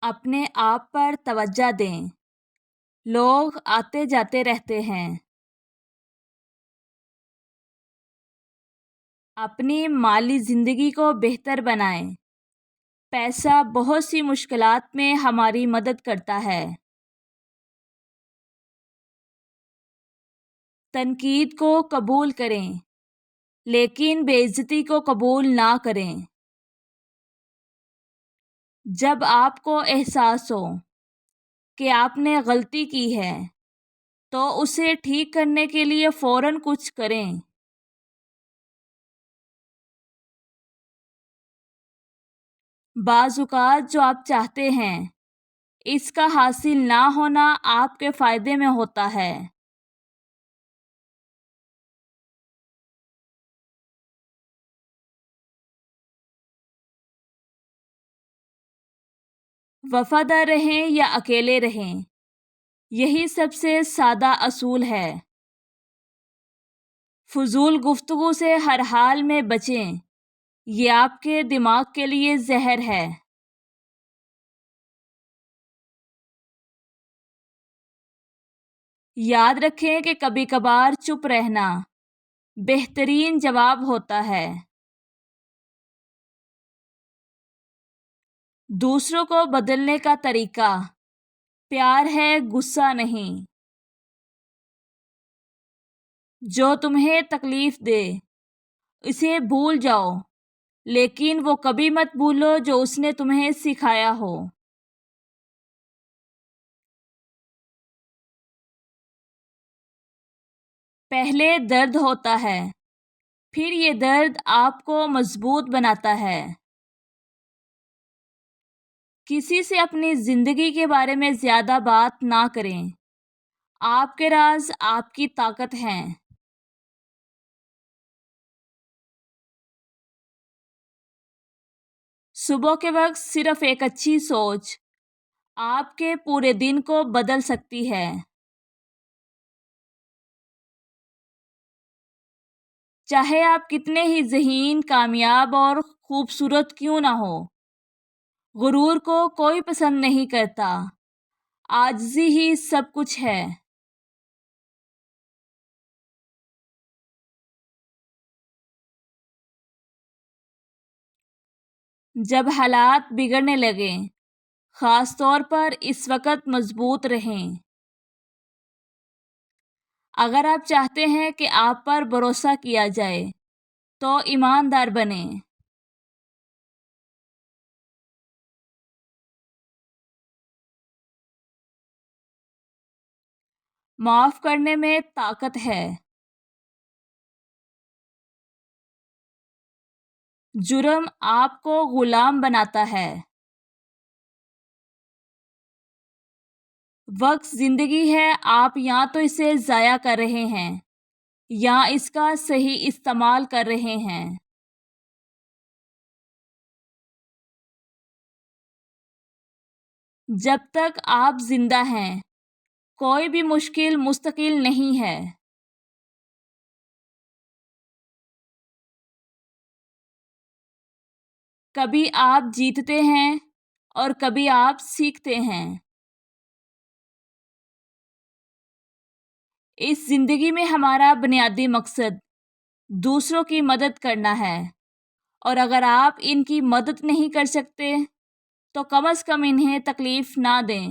اپنے آپ پر توجہ دیں۔ لوگ آتے جاتے رہتے ہیں۔ اپنی مالی زندگی کو بہتر بنائیں۔ پیسہ بہت سی مشکلات میں ہماری مدد کرتا ہے۔ تنقید کو قبول کریں، لیکن بے عزتی کو قبول نہ کریں۔ جب آپ کو احساس ہو کہ آپ نے غلطی کی ہے تو اسے ٹھیک کرنے کے لیے فوراً کچھ کریں۔ بعض اوقات جو آپ چاہتے ہیں اس کا حاصل نہ ہونا آپ کے فائدے میں ہوتا ہے۔ وفادار رہیں یا اکیلے رہیں، یہی سب سے سادہ اصول ہے۔ فضول گفتگو سے ہر حال میں بچیں، یہ آپ کے دماغ کے لیے زہر ہے۔ یاد رکھیں کہ کبھی کبھار چپ رہنا بہترین جواب ہوتا ہے۔ دوسروں کو بدلنے کا طریقہ پیار ہے، غصہ نہیں۔ جو تمہیں تکلیف دے اسے بھول جاؤ، لیکن وہ کبھی مت بھولو جو اس نے تمہیں سکھایا ہو۔ پہلے درد ہوتا ہے، پھر یہ درد آپ کو مضبوط بناتا ہے۔ کسی سے اپنی زندگی کے بارے میں زیادہ بات نہ کریں۔ آپ کے راز آپ کی طاقت ہیں۔ صبح کے وقت صرف ایک اچھی سوچ آپ کے پورے دن کو بدل سکتی ہے۔ چاہے آپ کتنے ہی ذہین، کامیاب اور خوبصورت کیوں نہ ہو، غرور کو کوئی پسند نہیں کرتا۔ عاجزی ہی سب کچھ ہے۔ جب حالات بگڑنے لگیں، خاص طور پر اس وقت مضبوط رہیں۔ اگر آپ چاہتے ہیں کہ آپ پر بھروسہ کیا جائے تو ایماندار بنیں۔ معاف کرنے میں طاقت ہے۔ جرم آپ کو غلام بناتا ہے۔ وقت زندگی ہے، آپ یا تو اسے ضائع کر رہے ہیں یا اس کا صحیح استعمال کر رہے ہیں۔ جب تک آپ زندہ ہیں کوئی بھی مشکل مستقل نہیں ہے۔ کبھی آپ جیتتے ہیں اور کبھی آپ سیکھتے ہیں۔ اس زندگی میں ہمارا بنیادی مقصد دوسروں کی مدد کرنا ہے، اور اگر آپ ان کی مدد نہیں کر سکتے تو کم از کم انہیں تکلیف نہ دیں۔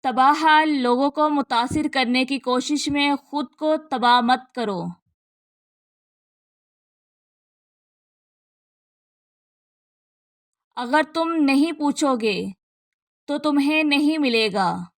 تباہ حال لوگوں کو متاثر کرنے کی کوشش میں خود کو تباہ مت کرو۔ اگر تم نہیں پوچھو گے تو تمہیں نہیں ملے گا۔